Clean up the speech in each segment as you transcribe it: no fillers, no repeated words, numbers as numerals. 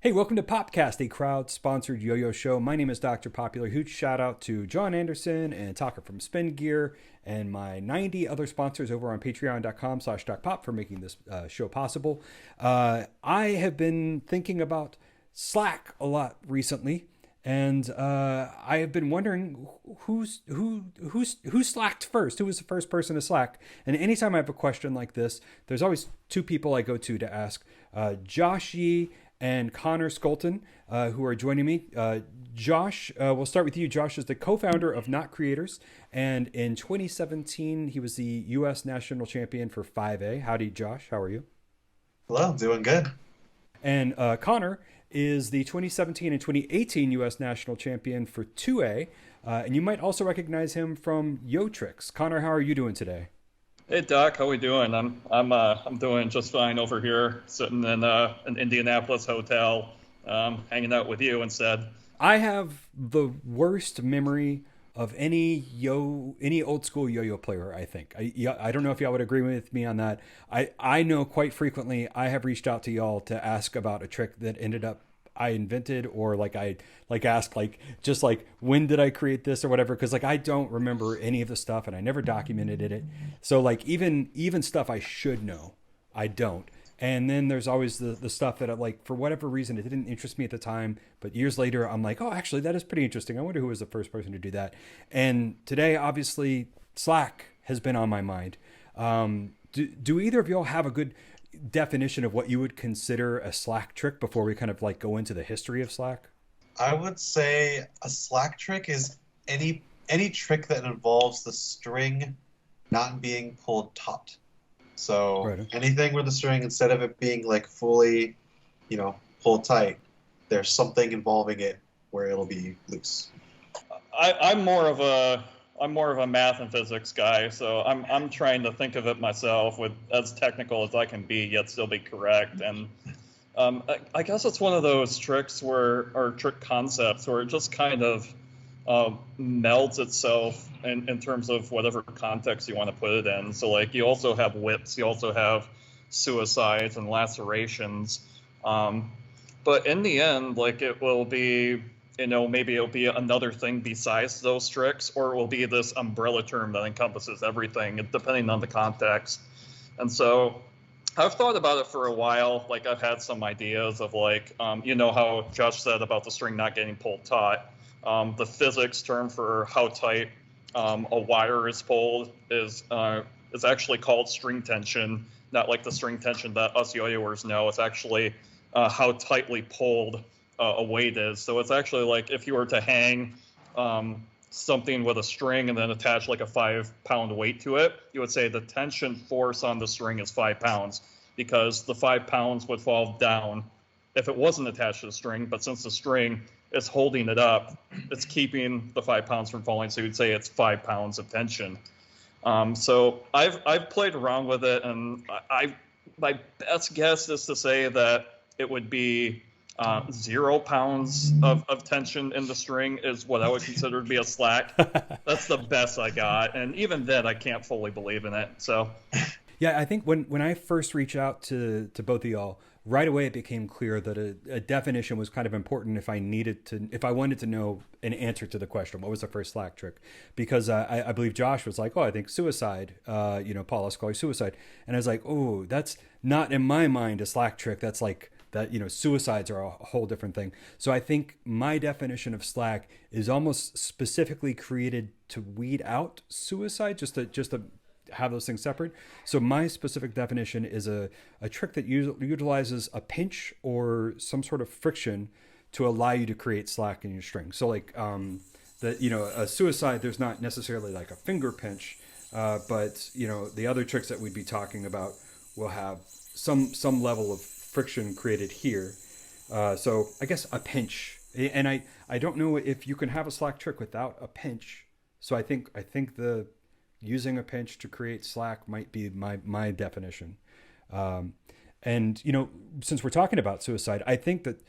Hey, welcome to PopCast, a crowd-sponsored yo-yo show. My name is Dr. Popular. Huge shout out to John Anderson and Tucker from Spin Gear and my 90 other sponsors over on patreon.com/DocPop for making this show possible. I have been thinking about Slack a lot recently, and I have been wondering who slacked first. Who was the first person to slack? And anytime I have a question like this, there's always two people I go to ask: Josh Yee and Connor Scholten, who are joining me. Josh, we'll start with you. Josh is the co-founder of Not Creators, and in 2017, he was the U.S. national champion for 5A. Howdy, Josh. How are you? Hello, doing good. And Connor is the 2017 and 2018 U.S. national champion for 2A, and you might also recognize him from Yo Tricks. Connor, how are you doing today? Hey Doc, how we doing? I'm doing just fine over here, sitting in an Indianapolis hotel, hanging out with you instead. I have the worst memory of any old school yo-yo player. I think I don't know if y'all would agree with me on that. I know quite frequently I have reached out to y'all to ask about a trick that ended up I invented, or I asked just when did I create this or whatever, because I don't remember any of the stuff and I never documented it. So even stuff I should know, I don't. And then there's always the stuff that for whatever reason it didn't interest me at the time, but years later I'm like, oh, actually that is pretty interesting. I wonder who was the first person to do that. And today obviously Slack has been on my mind. Do either of y'all have a good definition of what you would consider a Slack trick before we kind of go into the history of Slack? I would say a Slack trick is any trick that involves the string not being pulled taut. So Right. anything where the string, instead of it being fully, pulled tight, there's something involving it where it'll be loose. I'm more of a math and physics guy, so I'm trying to think of it myself with as technical as I can be, yet still be correct. And I guess it's one of those tricks or trick concepts where it just kind of melds itself in terms of whatever context you want to put it in. So you also have whips, you also have suicides and lacerations, but in the end, it will be, maybe it'll be another thing besides those tricks, or it will be this umbrella term that encompasses everything, depending on the context. And so I've thought about it for a while. I've had some ideas of how Josh said about the string not getting pulled taut. The physics term for how tight a wire is pulled is actually called string tension, not like the string tension that us yo-yoers know. It's actually how tightly pulled a weight is. So it's actually if you were to hang something with a string and then attach a 5-pound weight to it, you would say the tension force on the string is 5 pounds, because the 5 pounds would fall down if it wasn't attached to the string. But since the string is holding it up, it's keeping the 5 pounds from falling. So you'd say it's 5 pounds of tension. So I've played around with it, and my best guess is to say that it would be 0 pounds of tension in the string is what I would consider to be a slack. That's the best I got, and even then I can't fully believe in it. So Yeah, I think when I first reached out to both of y'all, right away it became clear that a definition was kind of important if I wanted to know an answer to the question, what was the first Slack trick? Because I believe Josh was like, oh, I think suicide, Paul Escolar suicide. And I was like, oh, that's not in my mind a Slack trick. That's that, suicides are a whole different thing. So I think my definition of Slack is almost specifically created to weed out suicide, just to have those things separate. So my specific definition is a trick that utilizes a pinch or some sort of friction to allow you to create slack in your string. So a suicide, there's not necessarily a finger pinch, but the other tricks that we'd be talking about will have some level of friction created here. So I guess a pinch, and I don't know if you can have a slack trick without a pinch. So I think the using a pinch to create slack might be my definition. And since we're talking about suicide, I think that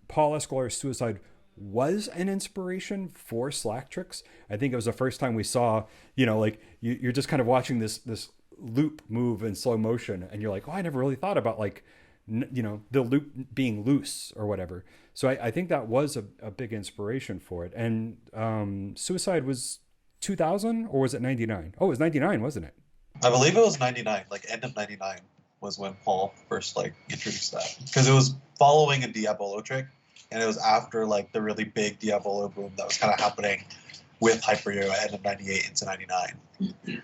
Paul Escolar's suicide was an inspiration for slack tricks. I think it was the first time we saw, you're just kind of watching this loop move in slow motion, and you're like, oh, I never really thought about the loop being loose or whatever. So I think that was a big inspiration for it. And Suicide was 2000, or was it 99? Oh, it was 99, wasn't it? I believe it was 99, like end of 99 was when Paul first like introduced that. Because it was following a Diabolo trick, and it was after like the really big Diabolo boom that was kind of happening with Hyper Yo at end of 98 into 99.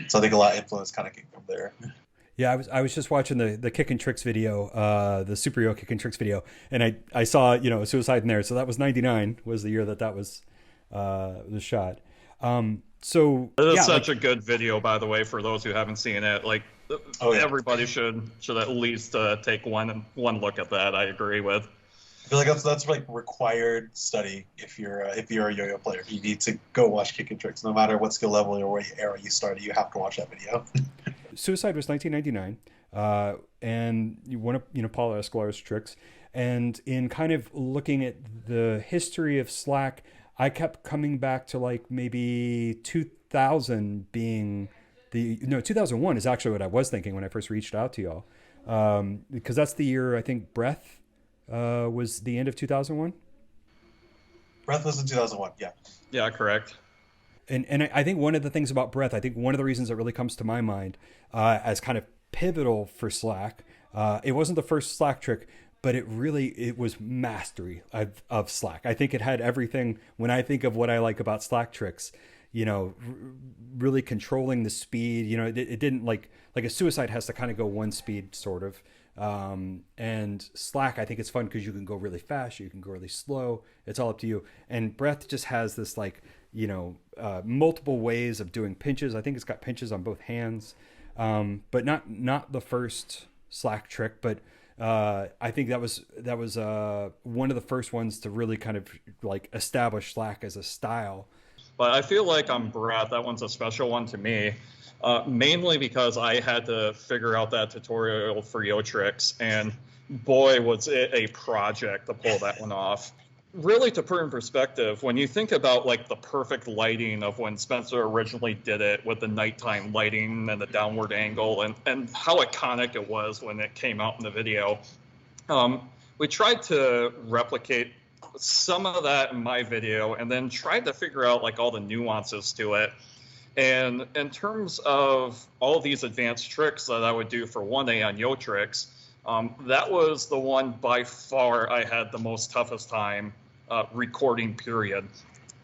So I think a lot of influence kind of came from there. Yeah, I was just watching the kick and tricks video, the Super Yo kick and tricks video, and I saw Suicide in there. So that was 99 was the year that was shot. So it is yeah, such a good video, by the way, for those who haven't seen it. Like, everybody should at least take one look at that. I agree with. I feel like that's like required study if you're a yo-yo player. You need to go watch kick and tricks, no matter what skill level or what era you started. You have to watch that video. Suicide was 1999, and one of Paul Escolar's tricks. And in kind of looking at the history of Slack, I kept coming back to like maybe 2000 being 2001 is actually what I was thinking when I first reached out to y'all, because that's the year I think Breath was the end of 2001. Breath was in 2001, yeah. Yeah, correct. And I think one of the things about Breath, I think one of the reasons that really comes to my mind as kind of pivotal for Slack, it wasn't the first Slack trick, but it was mastery of Slack. I think it had everything. When I think of what I like about Slack tricks, really controlling the speed. It didn't like a Suicide has to kind of go one speed sort of. And Slack, I think it's fun because you can go really fast, you can go really slow. It's all up to you. And Breath just has this like, multiple ways of doing pinches. I think it's got pinches on both hands, but not the first Slack trick. But I think that was one of the first ones to really kind of like establish Slack as a style. But I feel like on Breath, that one's a special one to me. Mainly because I had to figure out that tutorial for Yo Tricks, and boy, was it a project to pull that one off. Really, to put in perspective, when you think about like the perfect lighting of when Spencer originally did it with the nighttime lighting and the downward angle, and how iconic it was when it came out in the video, we tried to replicate some of that in my video, and then tried to figure out like all the nuances to it. And in terms of all these advanced tricks that I would do for 1A on Yo Tricks, that was the one by far I had the most toughest time recording, period.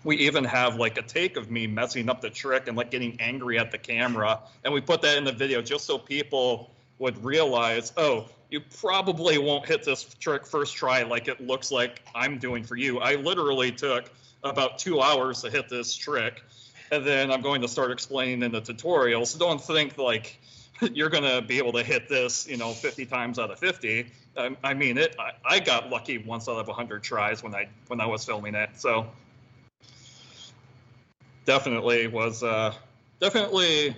We even have like a take of me messing up the trick and like getting angry at the camera. And we put that in the video just so people would realize, oh, you probably won't hit this trick first try like it looks like I'm doing for you. I literally took about 2 hours to hit this trick. And then I'm going to start explaining in the tutorial. So don't think like you're going to be able to hit this, 50 times out of 50. I mean, I got lucky once out of 100 tries when I was filming it. So definitely was definitely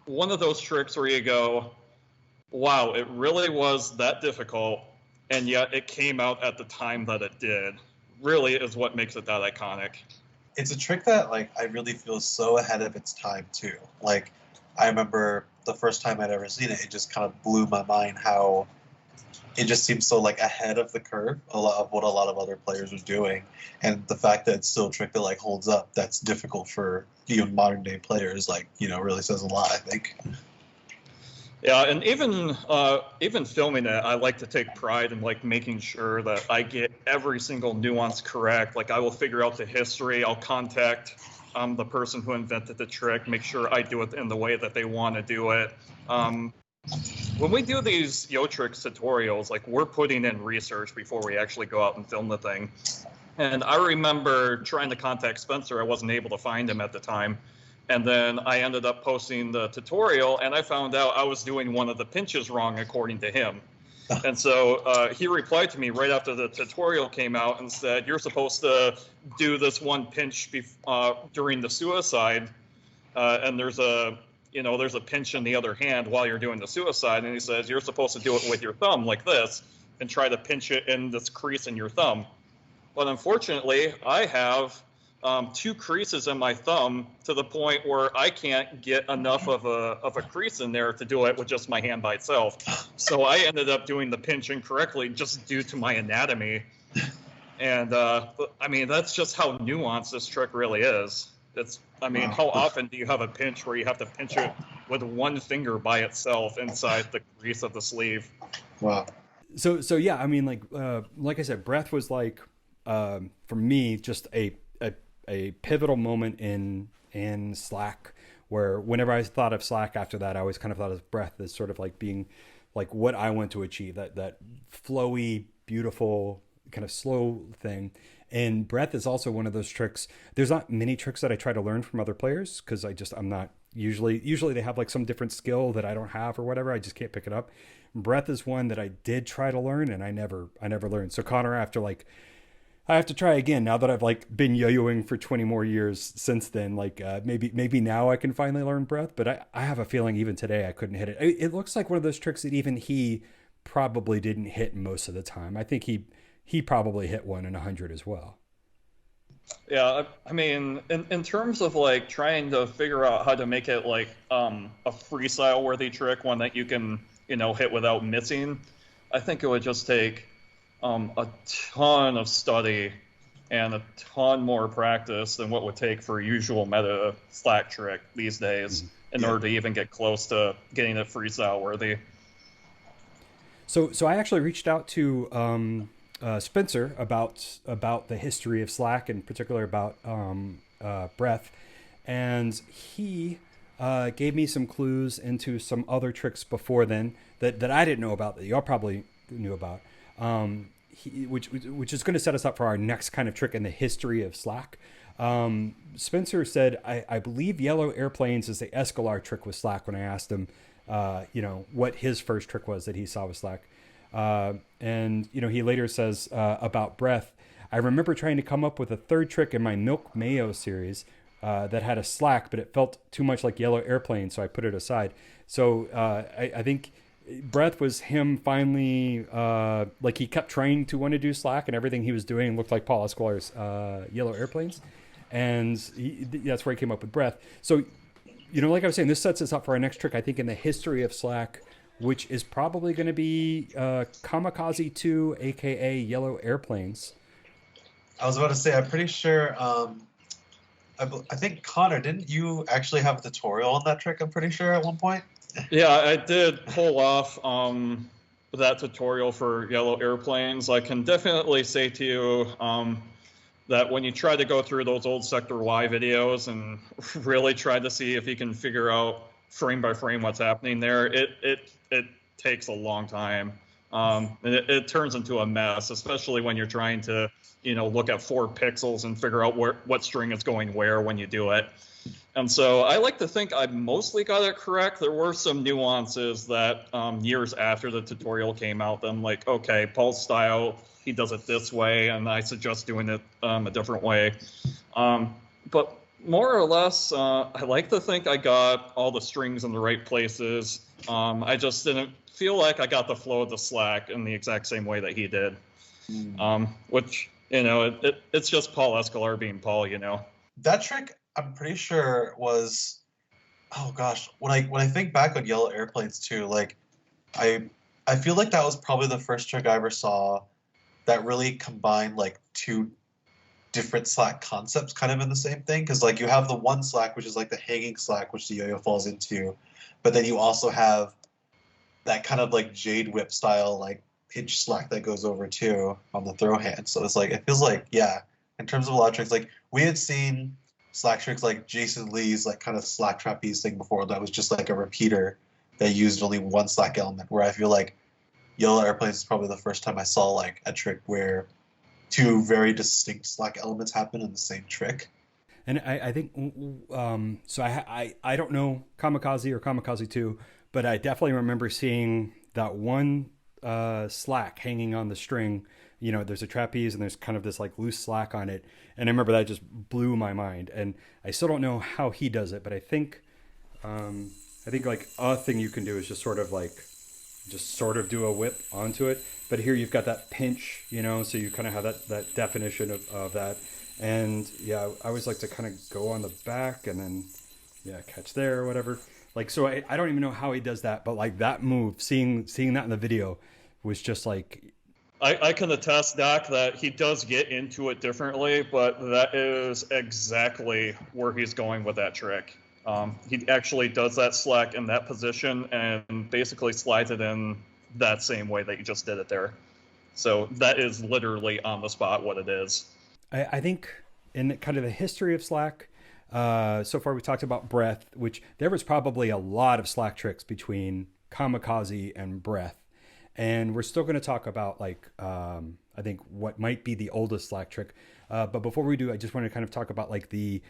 one of those tricks where you go, wow, it really was that difficult, and yet it came out at the time that it did. Really is what makes it that iconic. It's a trick that like I really feel is so ahead of its time too. Like I remember the first time I'd ever seen it, it just kind of blew my mind how it just seems so like ahead of the curve, a lot of what a lot of other players are doing, and the fact that it's still a trick that like holds up, that's difficult for even modern day players. Like really says a lot, I think. Yeah, and even filming it, I like to take pride in like making sure that I get every single nuance correct. Like I will figure out the history. I'll contact the person who invented the trick, make sure I do it in the way that they want to do it. When we do these Yo Tricks tutorials, like we're putting in research before we actually go out and film the thing. And I remember trying to contact Spencer. I wasn't able to find him at the time. And then I ended up posting the tutorial, and I found out I was doing one of the pinches wrong according to him. And so he replied to me right after the tutorial came out and said, you're supposed to do this one pinch during the Suicide, and there's a pinch in the other hand while you're doing the Suicide. And he says, you're supposed to do it with your thumb like this and try to pinch it in this crease in your thumb. But unfortunately, I have two creases in my thumb to the point where I can't get enough of a crease in there to do it with just my hand by itself. So I ended up doing the pinch incorrectly just due to my anatomy. And I mean, that's just how nuanced this trick really is. How often do you have a pinch where you have to pinch it with one finger by itself inside the crease of the sleeve? Wow. So yeah, I mean, like I said, breath was like, for me, just a pivotal moment in Slack, where whenever I thought of Slack after that, I always kind of thought of breath as sort of like being like what I want to achieve, that flowy, beautiful, kind of slow thing. And breath is also one of those tricks. There's not many tricks that I try to learn from other players because I'm not usually they have like some different skill that I don't have or whatever. I just can't pick it up. Breath is one that I did try to learn and I never learned. So Connor, I have to try again now that I've like been yo-yoing for 20 more years since then. Maybe now I can finally learn breath, but I have a feeling even today I couldn't hit it. It looks like one of those tricks that even he probably didn't hit most of the time. I think he probably hit one in 100 as well. Yeah, I mean, in terms of like trying to figure out how to make it like a freestyle worthy trick, one that you can, hit without missing, I think it would just take a ton of study and a ton more practice than what would take for a usual meta Slack trick these days in order to even get close to getting it freestyle worthy. So I actually reached out to Spencer about the history of Slack, in particular about breath, and he gave me some clues into some other tricks before then that I didn't know about, that y'all probably knew about, which is going to set us up for our next kind of trick in the history of Slack. Spencer said, I believe yellow airplanes is the Escolar trick with Slack, when I asked him what his first trick was that he saw with Slack. And he later says about breath, I remember trying to come up with a third trick in my Milk Mayo series that had a Slack, but it felt too much like yellow airplane, so I put it aside. So I think breath was him finally, he kept trying to want to do Slack, and everything he was doing looked like Paul Escolar's yellow airplanes, and that's where he came up with breath. So like I was saying, this sets us up for our next trick, I think, in the history of Slack, which is probably going to be Kamikaze 2, aka Yellow Airplanes. I was about to say, I'm pretty sure, I think, Connor, didn't you actually have a tutorial on that trick, I'm pretty sure, at one point? Yeah, I did pull off that tutorial for Yellow Airplanes. I can definitely say to you that when you try to go through those old Sector Y videos and really try to see if you can figure out frame by frame what's happening there, it takes a long time. It turns into a mess, especially when you're trying to look at 4 pixels and figure out what string is going where when you do it. And so I like to think I mostly got it correct. There were some nuances that years after the tutorial came out, I'm like, okay, Paul's style, he does it this way, and I suggest doing it a different way. But more or less, I like to think I got all the strings in the right places. I just didn't feel like I got the flow of the Slack in the exact same way that he did. Which, it's just Paul Escolar being Paul, That trick, I'm pretty sure, was, oh gosh, when I think back on Yellow Airplanes too, I feel like that was probably the first trick I ever saw that really combined two different Slack concepts kind of in the same thing, because you have the one Slack, which is the hanging Slack, which the yo-yo falls into, but then you also have that kind of Jade Whip style pinch Slack that goes over too on the throw hand. So it's it feels in terms of a lot of tricks, we had seen Slack tricks like Jason Lee's kind of Slack trapeze thing before that was just a repeater that used only one Slack element, where I feel Yellow Airplanes is probably the first time I saw a trick where 2 very distinct Slack elements happen in the same trick. And I think, so I don't know Kamikaze or Kamikaze 2, but I definitely remember seeing that one Slack hanging on the string. There's a trapeze and there's kind of this loose Slack on it. And I remember that just blew my mind. And I still don't know how he does it, but I think a thing you can do is just sort of do a whip onto it. But here you've got that pinch, so you kind of have that definition of that. And yeah, I always like to kind of go on the back and then catch there or whatever. Like, so I don't even know how he does that, but like that move, seeing that in the video was just like, I can attest, Doc, that he does get into it differently, but that is exactly where he's going with that trick. He actually does that slack in that position and basically slides it in that same way that you just did it there. So that is literally on the spot what it is. I think in kind of the history of Slack, so far we talked about breath, which there was probably a lot of Slack tricks between Kamikaze and breath. And we're still going to talk about like, I think what might be the oldest Slack trick. But before we do, I just want to kind of talk about like the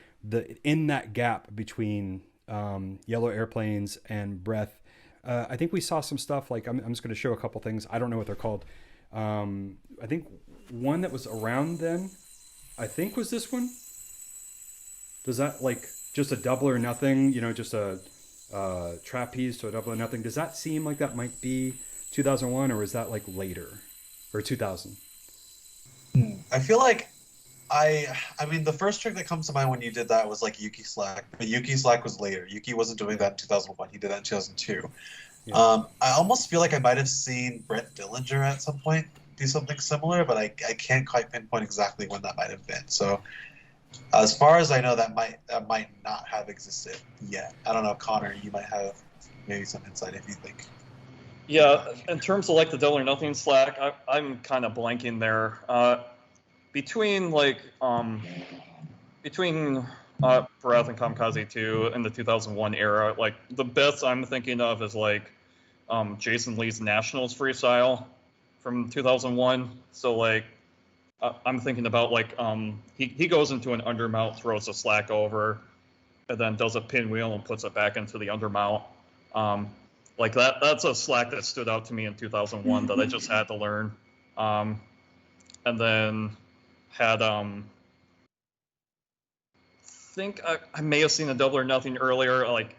in that gap between yellow airplanes and breath. I think we saw some stuff like, I'm just going to show a couple things. I don't know what they're called. I think one that was around then, I think was this one. Does that like just a double or nothing, just a trapeze to a double or nothing? Does that seem like that might be 2001 or is that like later or 2000? I feel like I mean the first trick that comes to mind when you did that was like Yuki Slack, but Yuki Slack was later. Yuki wasn't doing that in 2001. He did that in 2002. Yeah. I almost feel like I might have seen Brett Dillinger at some point do something similar, but I can't quite pinpoint exactly when that might have been. So as far as I know, that might not have existed yet. I don't know, Connor, you might have maybe some insight if you think. Yeah, in terms of like the double or nothing Slack, I'm kind of blanking there. Between Breath and Kamikaze 2 in the 2001 era, like the best I'm thinking of is like Jason Lee's Nationals freestyle from 2001. So like I'm thinking about like he goes into an undermount, throws a slack over, and then does a pinwheel and puts it back into the undermount. Like that's a slack that stood out to me in 2001 that I just had to learn. And then had think I may have seen a double or nothing earlier. Like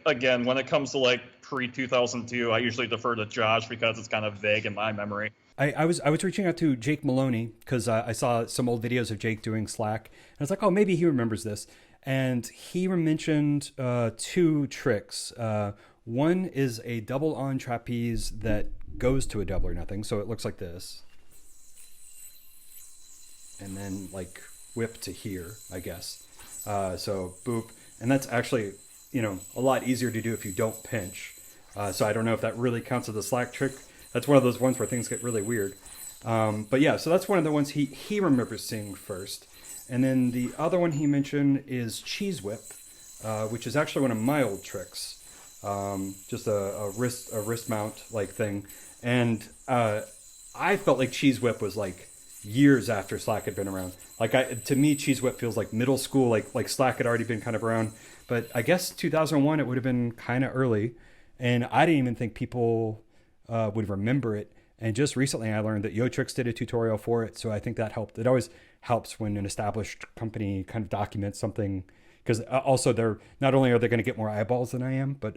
again, when it comes to like pre-2002, I usually defer to Josh because it's kind of vague in my memory. I was reaching out to Jake Maloney because I saw some old videos of Jake doing Slack, and I was like, oh, maybe he remembers this. And he mentioned two tricks. One is a double on trapeze that goes to a double or nothing, so it looks like this, and then like whip to here, I guess. So boop, and that's actually a lot easier to do if you don't pinch. So I don't know if that really counts as a Slack trick. That's one of those ones where things get really weird. But yeah, so that's one of the ones he remembers seeing first. And then the other one he mentioned is cheese whip, which is actually one of my old tricks. Just a wrist mount like thing. And I felt like cheese whip was like years after Slack had been around. Like to me, cheese whip feels like middle school, like Slack had already been kind of around. But I guess 2001, it would have been kind of early. And I didn't even think people would remember it. And just recently I learned that Yotrix did a tutorial for it. So I think that helped. It always helps when an established company kind of documents something, because also they're not only are they going to get more eyeballs than I am, but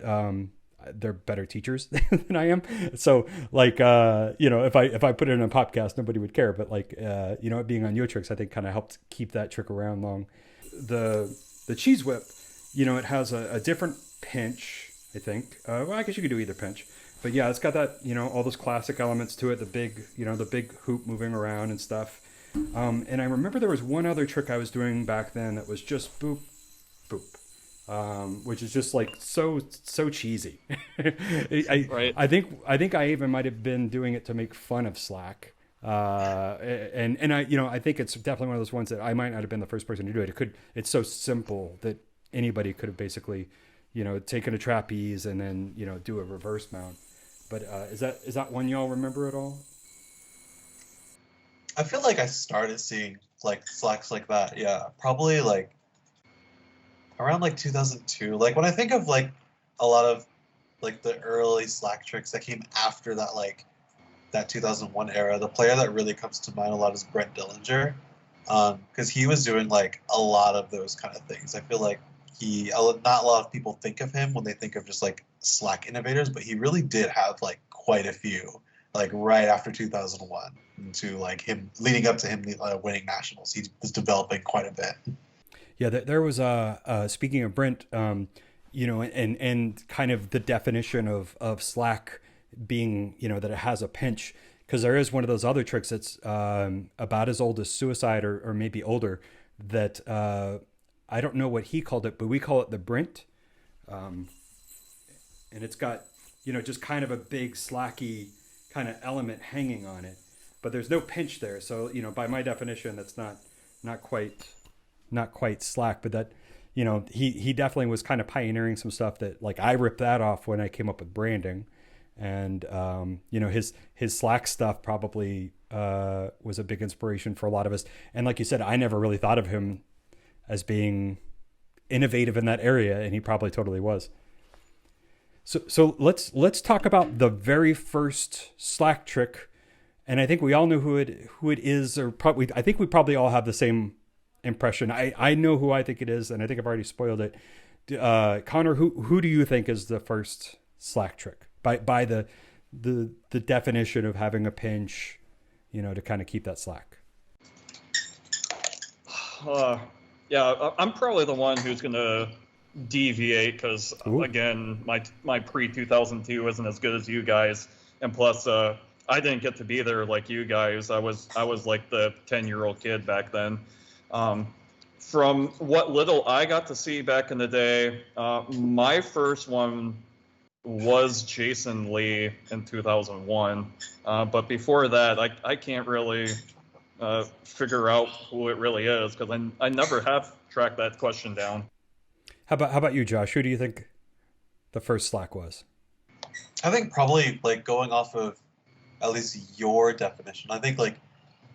they're better teachers than I am. So like, if I put it in a PopCast, nobody would care. But like, it being on Yotrix, I think kind of helped keep that trick around long. The cheese whip, it has a different pinch, I think. Well, I guess you could do either pinch. But yeah, it's got that, all those classic elements to it, the big hoop moving around and stuff. And I remember there was one other trick I was doing back then that was just boop, boop, which is just like so cheesy. Right. I think I even might have been doing it to make fun of Slack. And I think it's definitely one of those ones that I might not have been the first person to do it. It's so simple that anybody could have basically, taken a trapeze and then, do a reverse mount. But is that one y'all remember at all? I feel like I started seeing like slacks like that. Yeah, probably like around like 2002. Like when I think of like a lot of like the early Slack tricks that came after that, like that 2001 era, the player that really comes to mind a lot is Brett Dillinger, because he was doing like a lot of those kind of things. I feel like not a lot of people think of him when they think of just like Slack innovators, but he really did have like quite a few like right after 2001 to like him leading up to him winning nationals. He was developing quite a bit. Yeah, there was speaking of Brent, and kind of the definition of slack being, that it has a pinch, because there is one of those other tricks that's about as old as suicide or maybe older, that I don't know what he called it, but we call it the Brent, and it's got just kind of a big slacky kind of element hanging on it, but there's no pinch there. So by my definition, that's not quite slack, but that he definitely was kind of pioneering some stuff that, like, I ripped that off when I came up with branding, and his slack stuff probably was a big inspiration for a lot of us. And like you said, I never really thought of him as being innovative in that area, and he probably totally was. So let's talk about the very first slack trick, and I think we all know who it is, or probably I think we probably all have the same impression. I know who I think it is, and I think I've already spoiled it. Connor, who do you think is the first slack trick by the definition of having a pinch, to kind of keep that slack? Yeah, I'm probably the one who's gonna deviate because again, my pre-2002 isn't as good as you guys, and plus I didn't get to be there like you guys. I was like the 10-year-old kid back then. From what little I got to see back in the day, my first one was Jason Lee in 2001. But before that, I can't really figure out who it really is because I never have tracked that question down. How about you, Josh? Who do you think the first slack was? I think probably like going off of at least your definition. I think like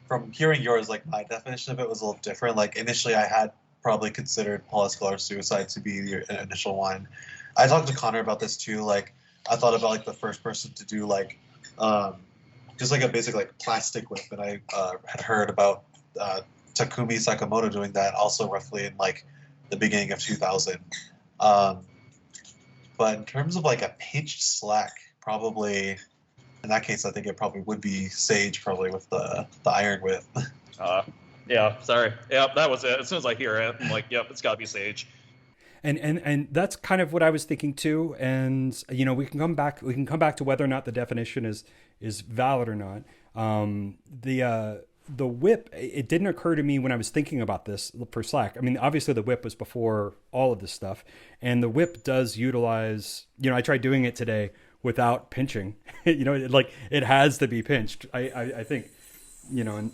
from hearing yours, like my definition of it was a little different. Like initially I had probably considered Paul Escolar's Suicide to be the initial one. I talked to Connor about this too. Like I thought about like the first person to do like just like a basic like plastic whip, and I had heard about Takumi Sakamoto doing that also roughly in like the beginning of 2000. But in terms of like a pinched slack, probably in that case, I think it probably would be Sage, probably with the iron whip. Yeah, sorry. Yeah, that was it. As soon as I hear it, I'm like, yep, it's got to be Sage. And that's kind of what I was thinking too. And we can come back to whether or not the definition is valid or not. The whip, it didn't occur to me when I was thinking about this for slack. I mean, obviously the whip was before all of this stuff, and the whip does utilize, I tried doing it today without pinching. It has to be pinched. I think, and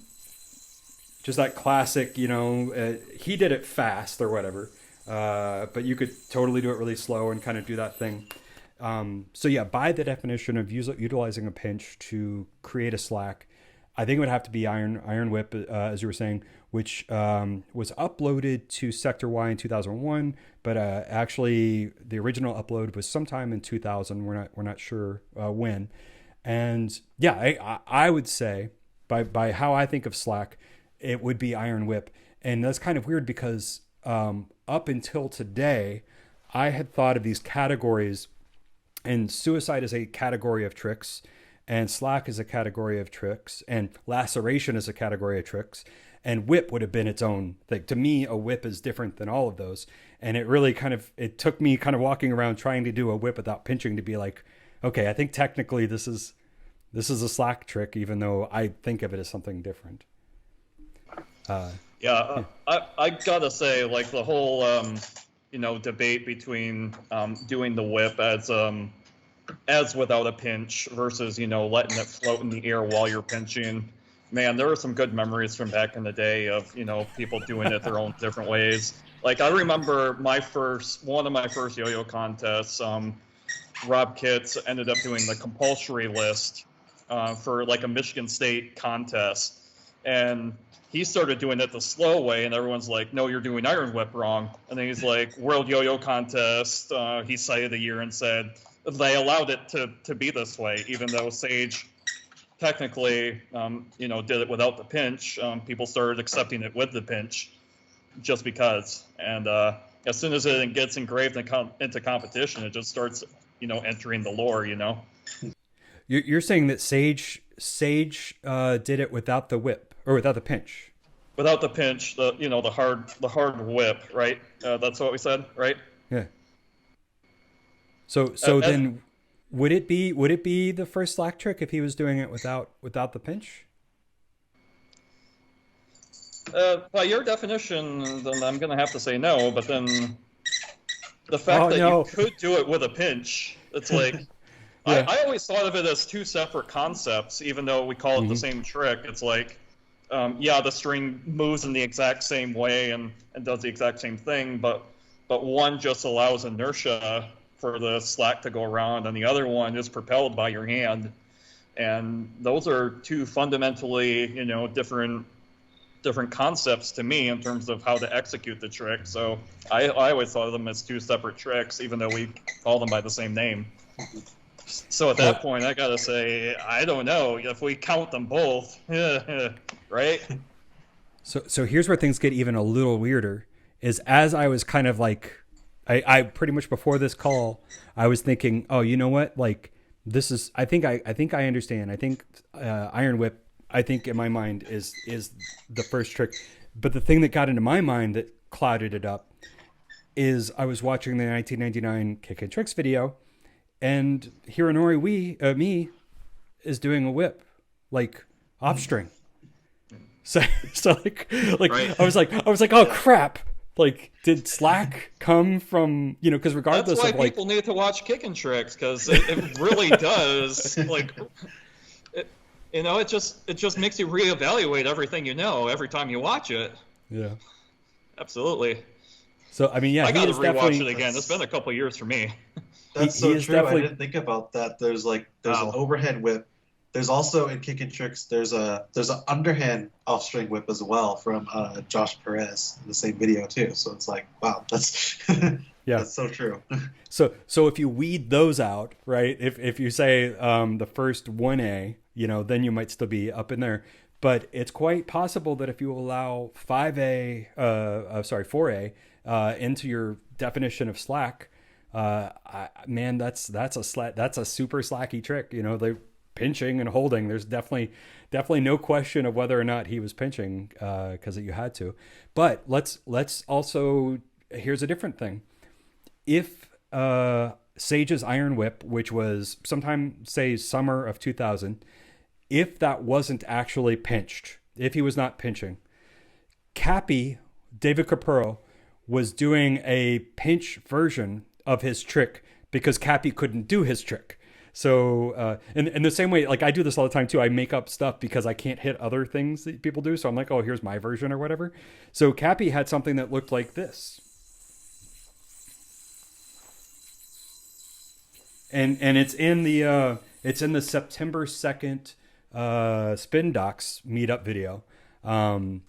just that classic, he did it fast or whatever, but you could totally do it really slow and kind of do that thing. So yeah, by the definition of utilizing a pinch to create a slack, I think it would have to be Iron Whip, as you were saying, which was uploaded to Sector Y in 2001, but actually the original upload was sometime in 2000. We're not sure when. And yeah, I would say by how I think of slack, it would be Iron Whip, and that's kind of weird because up until today, I had thought of these categories, and suicide is a category of tricks, and slack is a category of tricks, and laceration is a category of tricks, and whip would have been its own thing. To me, a whip is different than all of those, and it really it took me kind of walking around trying to do a whip without pinching to be like, okay, I think technically this is a slack trick, even though I think of it as something different. I gotta say, like the whole debate between doing the whip as without a pinch versus letting it float in the air while you're pinching. Man, there are some good memories from back in the day of people doing it their own different ways. Like I remember one of my first yo-yo contests. Rob Kitts ended up doing the compulsory list for like a Michigan State contest, and he started doing it the slow way, and everyone's like, no, you're doing Iron Whip wrong. And then he's like, World Yo-Yo Contest. He cited the year and said they allowed it to be this way, even though Sage technically, did it without the pinch. People started accepting it with the pinch just because. And as soon as it gets engraved into competition, it just starts, entering the lore, You're saying that Sage did it without the whip or without the pinch. Without the pinch, the hard whip, right? That's what we said, right? Yeah. So then, would it be the first slack trick if he was doing it without the pinch? By your definition, then I'm gonna have to say no. But then the fact that no. you could do it with a pinch, it's like Yeah. I always thought of it as two separate concepts, even though we call it the same trick. It's like, the string moves in the exact same way and does the exact same thing, but one just allows inertia for the slack to go around, and the other one is propelled by your hand. And those are two fundamentally, different concepts to me in terms of how to execute the trick. So I always thought of them as two separate tricks, even though we call them by the same name. So at that point, I gotta say, I don't know if we count them both, right? So here's where things get even a little weirder. Is as I was kind of like, I pretty much before this call, I was thinking, oh, you know what? Like this is, I think I understand. I think Iron Whip, I think in my mind is the first trick. But the thing that got into my mind that clouded it up is I was watching the 1999 Kick and Tricks video, and Hironori me is doing a whip, like off string. So like right. I was like, oh crap! Like, did slack come from because regardless that's why of like people need to watch Kick and Tricks, because it really does like. It just makes you reevaluate everything every time you watch it. Yeah, absolutely. So I mean, yeah, I gotta rewatch it again. It's been a couple years for me. That's so true. I didn't think about that. There's an overhead whip. There's also in Kick and Tricks. There's an underhand off string whip as well from Josh Perez in the same video too. So it's like, wow, that's that's so true. So if you weed those out, right? If you say the first 1A, then you might still be up in there. But it's quite possible that if you allow 4A into your definition of slack, that's a super slacky trick. They're pinching and holding. There's definitely no question of whether or not he was pinching because you had to. But let's also, here's a different thing. If Sage's Iron Whip, which was sometime, say, summer of 2000, if that wasn't actually pinched, if he was not pinching, Cappy, David Capurro, was doing a pinch version of his trick because Cappy couldn't do his trick. So in the same way, like I do this all the time too, I make up stuff because I can't hit other things that people do. So I'm like, oh, here's my version or whatever. So Cappy had something that looked like this. And it's in the September 2nd Spin Docs meetup video.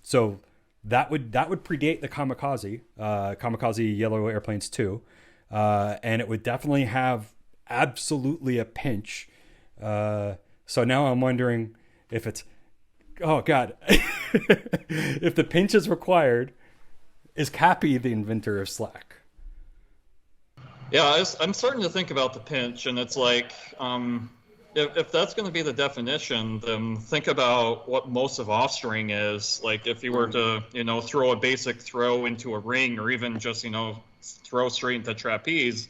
So that would predate the Kamikaze Yellow Airplanes 2. And it would definitely have absolutely a pinch. So now I'm wondering if it's, oh God, if the pinch is required, is Cappy the inventor of slack? Yeah, I'm starting to think about the pinch, and it's like, if that's going to be the definition, then think about what most of off-string is. Like, if you were to, throw a basic throw into a ring, or even just, throw straight into trapeze,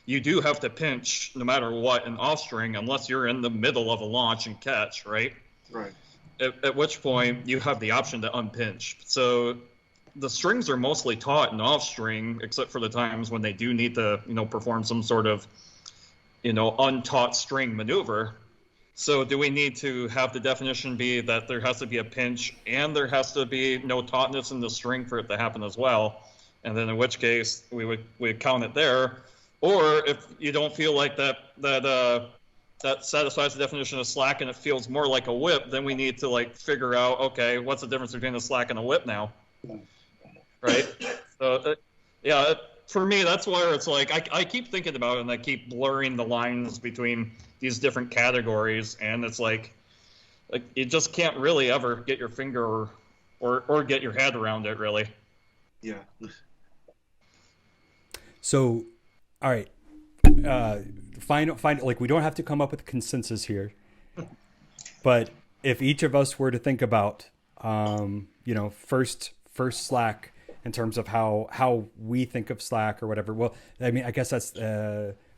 you do have to pinch no matter what in off-string, unless you're in the middle of a launch and catch, right? Right. At which point, you have the option to unpinch. So the strings are mostly taught in off-string, except for the times when they do need to, perform some sort of, untaught string maneuver. So do we need to have the definition be that there has to be a pinch and there has to be no tautness in the string for it to happen as well? And then in which case we'd count it there. Or if you don't feel like that satisfies the definition of slack and it feels more like a whip, then we need to figure out, okay, what's the difference between a slack and a whip now? Right? So, for me, that's where it's like I keep thinking about it and I keep blurring the lines between these different categories, and it's like you just can't really ever get your finger or get your head around it, really. Yeah. So, all right. final, like we don't have to come up with a consensus here, but if each of us were to think about, first Slack in terms of how we think of Slack or whatever. Well, I mean, I guess that's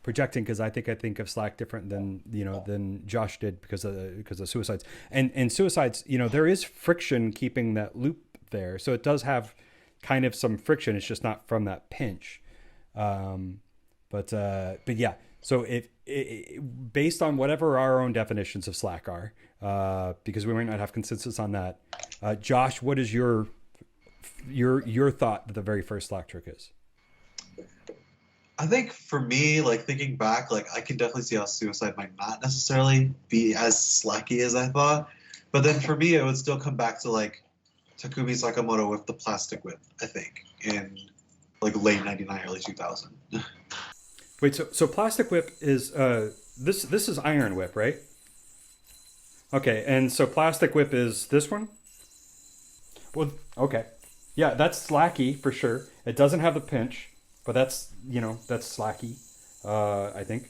projecting because I think of Slack different than Josh did because of suicides and suicides. There is friction keeping that loop there, so it does have kind of some friction. It's just not from that pinch. But yeah. So if based on whatever our own definitions of Slack are, because we might not have consensus on that, Josh, what is your thought that the very first Slack trick is? I think for me, like thinking back, like I can definitely see how suicide might not necessarily be as slacky as I thought. But then for me, it would still come back to like Takumi Sakamoto with the plastic whip, I think, in like late 99, early 2000. Wait, so plastic whip is this is iron whip, right? Okay, and so plastic whip is this one? Well, okay. Yeah, that's slacky for sure. It doesn't have the pinch, but that's slacky, I think.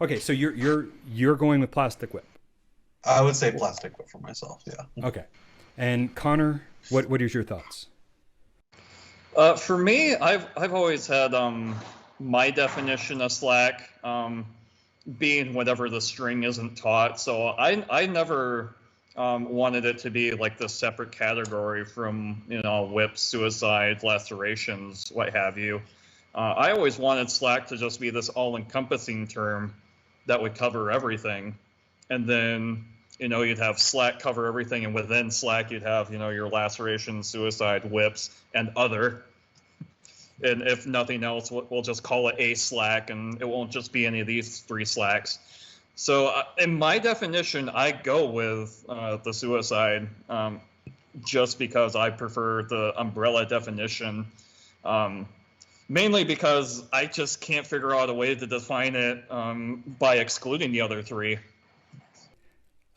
Okay, so you're going with plastic whip. I would say plastic whip for myself, yeah. Okay. And Connor, what is your thoughts? For me, I've always had my definition of Slack being whatever the string isn't taught. So I never wanted it to be like this separate category from whips, suicides, lacerations, what have you. I always wanted Slack to just be this all-encompassing term that would cover everything, and then you'd have Slack cover everything, and within Slack you'd have your laceration, suicide, whips, and other. And if nothing else, we'll just call it a Slack, and it won't just be any of these 3 Slacks. So in my definition, I go with the suicide just because I prefer the umbrella definition, mainly because I just can't figure out a way to define it by excluding the other 3.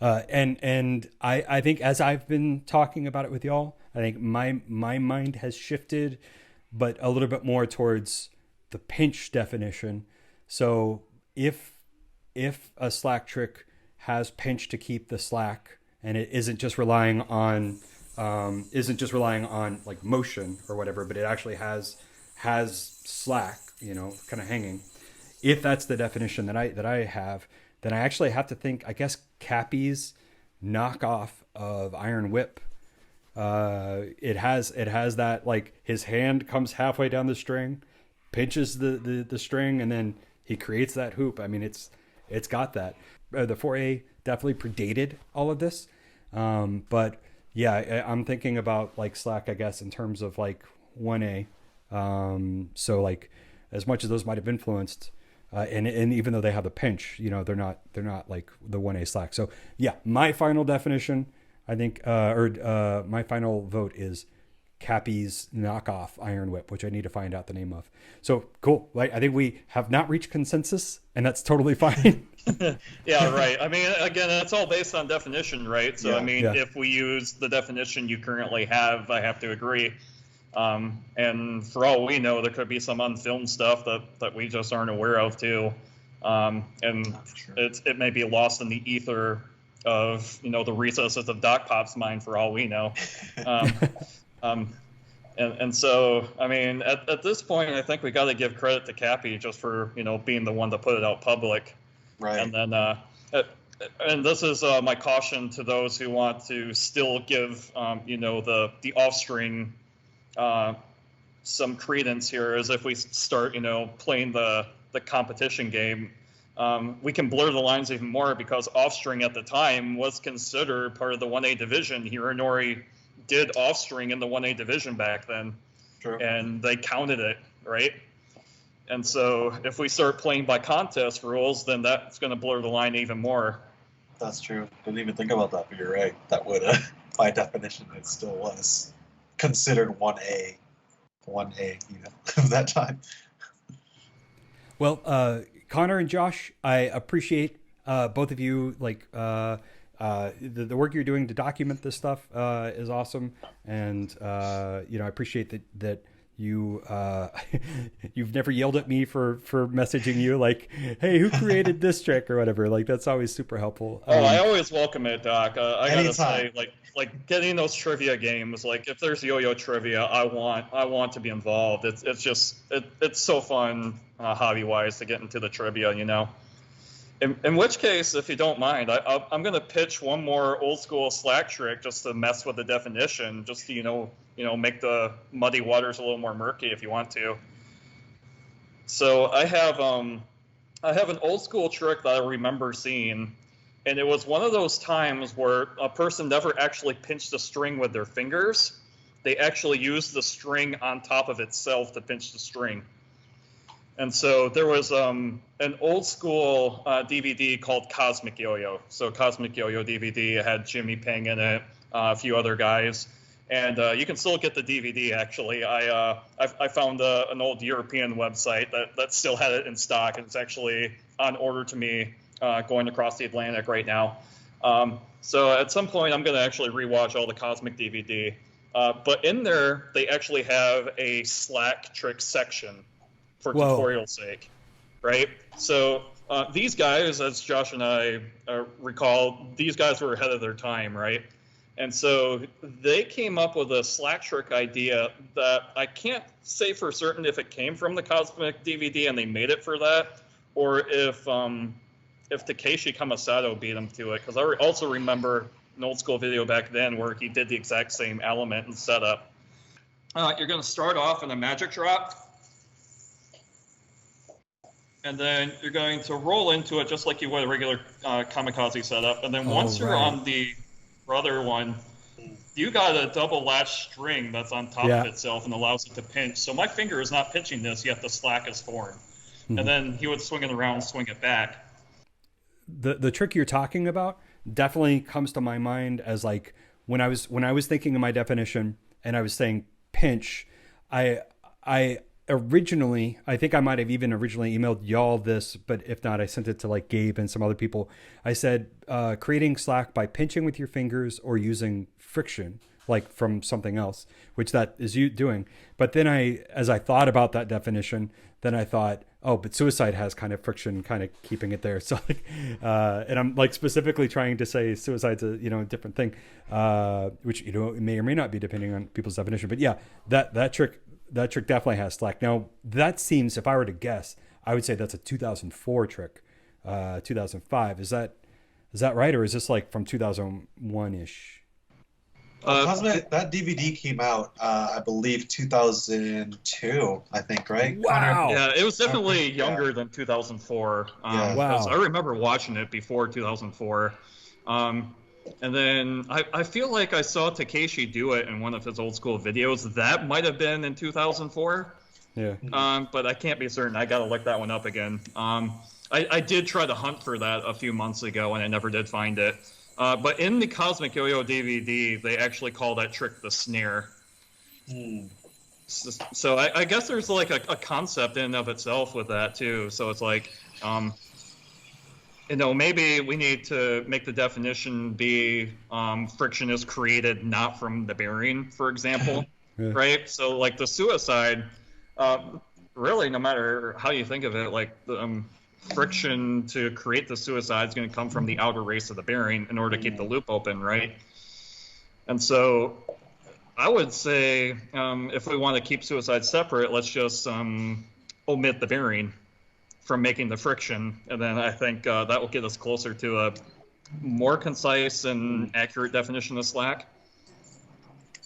And I think as I've been talking about it with y'all, I think my mind has shifted, but a little bit more towards the pinch definition. So if a Slack trick has pinch to keep the Slack, and it isn't just relying on like motion or whatever, but it actually has Slack, kind of hanging. If that's the definition that I have, then I actually have to think, I guess, Cappy's knockoff of Iron Whip. It has that, like, his hand comes halfway down the string, pinches the string, and then he creates that hoop. I mean, it's got that. The 4A definitely predated all of this, but yeah, I'm thinking about like Slack, I guess, in terms of like 1A. So like, as much as those might have influenced, and even though they have the pinch, they're not like the 1A Slack. So yeah, my final definition, I think, my final vote is Cappy's knockoff Iron Whip, which I need to find out the name of. So cool. Like, I think we have not reached consensus, and that's totally fine. Yeah, right. I mean, again, that's all based on definition, right? So, Yeah. If we use the definition you currently have, I have to agree. And for all we know, there could be some unfilmed stuff that we just aren't aware of too. And Sure. it may be lost in the ether of, the recesses of Doc Pop's mind for all we know. And so, I mean, at this point, I think we got to give credit to Cappy just for, being the one to put it out public. Right. And then, and this is my caution to those who want to still give, the offstring some credence here, is if we start, playing the competition game, we can blur the lines even more, because offstring at the time was considered part of the 1A division. Hironori did offstring in the 1A division back then. True. And they counted it, right? And so if we start playing by contest rules, then that's going to blur the line even more. That's true. Didn't even think about that, but you're right. That would, by definition, it still was considered 1A, that time. Well, Connor and Josh, I appreciate both of you. Like, the work you're doing to document this stuff is awesome, and I appreciate that you've never yelled at me for messaging you like, hey, who created this trick or whatever. Like that's always super helpful. Oh, I always welcome it, Doc. I gotta Anytime. say, like getting those trivia games. Like if there's yo-yo trivia, I want to be involved. It's so fun, hobby wise, to get into the trivia. You know. In which case, if you don't mind, I'm going to pitch one more old school Slack trick just to mess with the definition, just to make the muddy waters a little more murky if you want to. So I have an old school trick that I remember seeing, and it was one of those times where a person never actually pinched the string with their fingers. They actually used the string on top of itself to pinch the string. And so there was an old school DVD called Cosmic Yo-Yo. So Cosmic Yo-Yo DVD had Jimmy Ping in it, a few other guys, and you can still get the DVD. Actually, I found an old European website that still had it in stock, and it's actually on order to me going across the Atlantic right now. So at some point, I'm going to actually rewatch all the Cosmic DVD. But in there, they actually have a Slack trick section for tutorial sake, right? So these guys, as Josh and I recall, these guys were ahead of their time, right? And so they came up with a Slack trick idea that I can't say for certain if it came from the Cosmic DVD and they made it for that, or if Takeshi Kamasato beat them to it. Because I also remember an old school video back then where he did the exact same element and setup. You're going to start off in a magic drop, and then you're going to roll into it just like you would a regular Kamikaze setup. And then once you're on the other one, you got a double latch string that's on top of itself and allows it to pinch. So my finger is not pinching this, yet the slack is formed. Mm-hmm. And then he would swing it around, swing it back. The trick you're talking about definitely comes to my mind as like when I was thinking of my definition and I was saying pinch, I originally, I think I might have even originally emailed y'all this, but if not, I sent it to like Gabe and some other people. I said, creating slack by pinching with your fingers or using friction, like from something else, which that is you doing. But then as I thought about that definition, then I thought, oh, but suicide has kind of friction, kind of keeping it there. So like, and I'm like specifically trying to say suicide's a, a different thing, which, it may or may not be depending on people's definition. But yeah, that trick definitely has slack. Now, that seems, if I were to guess, I would say that's a 2004 trick, 2005. Is that right? Or is this like from 2001-ish? That DVD came out, I believe, 2002, I think, right? Wow. Yeah, it was definitely younger than 2004. Wow. I remember watching it before 2004. And then I feel like I saw Takeshi do it in one of his old school videos. That might have been in 2004. Yeah. But I can't be certain. I got to look that one up again. I did try to hunt for that a few months ago, and I never did find it. But in the Cosmic Yo-Yo DVD, they actually call that trick the snare. So I guess there's like a concept in and of itself with that, too. So it's like... maybe we need to make the definition be friction is created not from the bearing, for example, right? So like the suicide, really, no matter how you think of it, like the friction to create the suicide is going to come from the outer race of the bearing in order to keep the loop open, right? And so I would say if we want to keep suicide separate, let's just omit the bearing from making the friction, and then I think that will get us closer to a more concise and accurate definition of slack.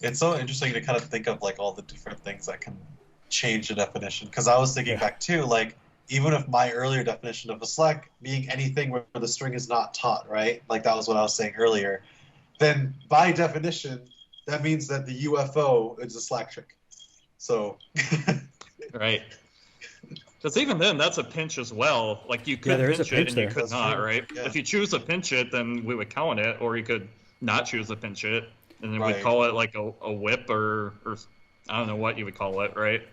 It's so interesting to kind of think of like all the different things that can change the definition, because I was thinking back too, like even if my earlier definition of a slack being anything where the string is not taut, right? Like that was what I was saying earlier. Then by definition, that means that the UFO is a slack trick. So right. Because even then, that's a pinch as well. Like you could pinch it and you could not, right? Yeah. If you choose to pinch it, then we would count it, or you could not choose to pinch it, and then we'd call it like a whip or I don't know what you would call it, right?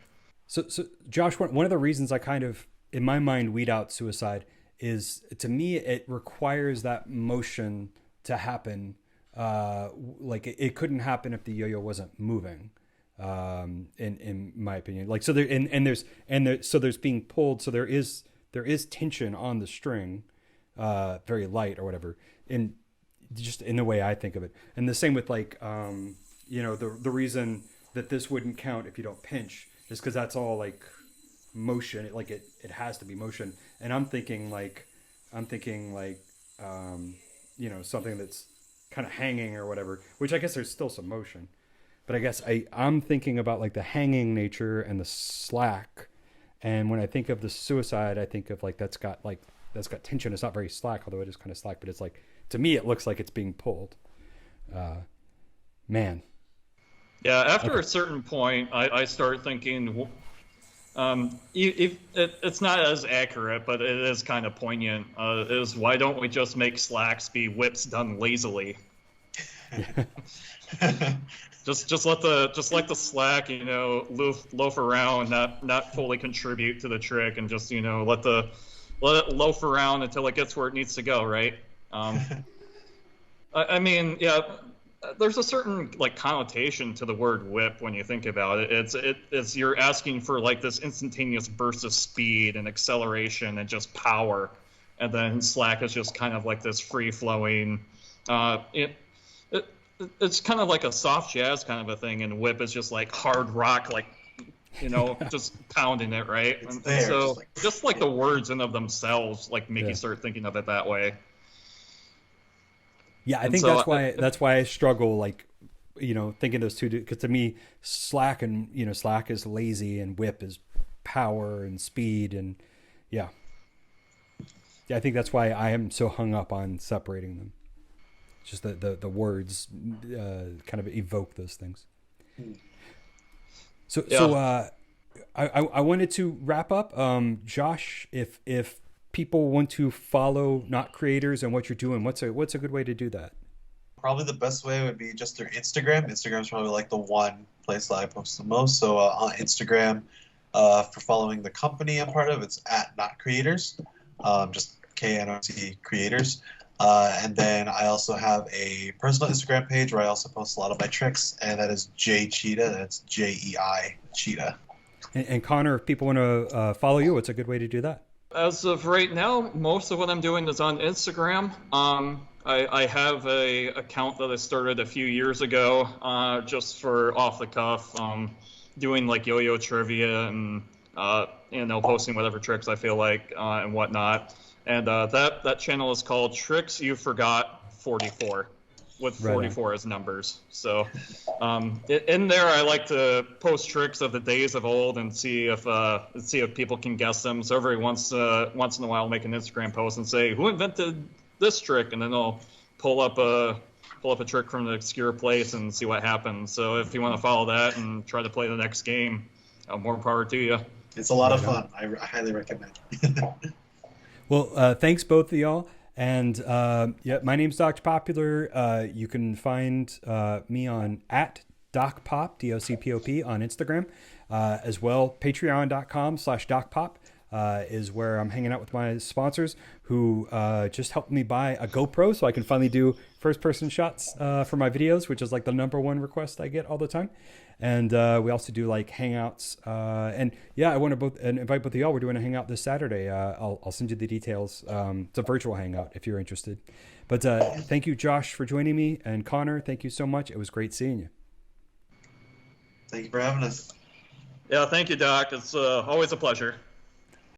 So Josh, one of the reasons I kind of, in my mind, weed out suicide is, to me, it requires that motion to happen. Like it couldn't happen if the yo-yo wasn't moving. in my opinion. Like, so so there's being pulled. So there is tension on the string, very light or whatever, in just in the way I think of it. And the same with like, the reason that this wouldn't count if you don't pinch is because that's all like motion. It has to be motion. And I'm thinking like, something that's kind of hanging or whatever, which I guess there's still some motion. But I guess I'm thinking about like the hanging nature and the slack. And when I think of the suicide, I think of like that's got tension. It's not very slack, although it is kind of slack. But it's like, to me, it looks like it's being pulled. Man. Yeah, after a certain point, I start thinking, it's not as accurate, but it is kind of poignant. Is why don't we just make slacks be whips done lazily? Just let the slack, loaf around, not fully contribute to the trick, and just let it loaf around until it gets where it needs to go, right? I mean, yeah, there's a certain like connotation to the word whip when you think about it. It's you're asking for like this instantaneous burst of speed and acceleration and just power, and then slack is just kind of like this free flowing. It's kind of like a soft jazz kind of a thing, and whip is just like hard rock, like just pounding it, right? It's there, so just like the words in of themselves like make you start thinking of it that way. Yeah, I think that's why I struggle, like, thinking those two, because to me, slack is lazy and whip is power and speed, and yeah, I think that's why I am so hung up on separating them. Just the words kind of evoke those things. So I wanted to wrap up. Josh, if people want to follow Not Creators and what you're doing, what's a good way to do that? Probably the best way would be just through Instagram. Instagram's probably like the one place that I post the most. So on Instagram, for following the company I'm part of, it's at Not Creators, just KNOT Creators. And then I also have a personal Instagram page where I also post a lot of my tricks, and that is J Cheetah. That's JEI Cheetah. And Connor, if people want to follow you, what's a good way to do that? As of right now, most of what I'm doing is on Instagram. I have a account that I started a few years ago, just for off the cuff, doing like yo-yo trivia and posting whatever tricks I feel like and whatnot. And that channel is called Tricks You Forgot 44, with 44 as numbers. So in there, I like to post tricks of the days of old and see if people can guess them. So every once in a while, I'll make an Instagram post and say, who invented this trick? And then I'll pull up a trick from an obscure place and see what happens. So if you want to follow that and try to play the next game, more power to you. It's a lot of fun. I highly recommend. Well, thanks both of y'all. And my name's Dr. Popular. You can find me on at DocPop, DOCPOP on Instagram, as well. Patreon.com/DocPop is where I'm hanging out with my sponsors who just helped me buy a GoPro so I can finally do first-person shots for my videos, which is like the #1 request I get all the time. And we also do like hangouts. And yeah, I want to invite both of y'all. We're doing a hangout this Saturday. I'll send you the details. It's a virtual hangout if you're interested. But thank you, Josh, for joining me. And Connor, thank you so much. It was great seeing you. Thank you for having us. Yeah, thank you, Doc. It's always a pleasure.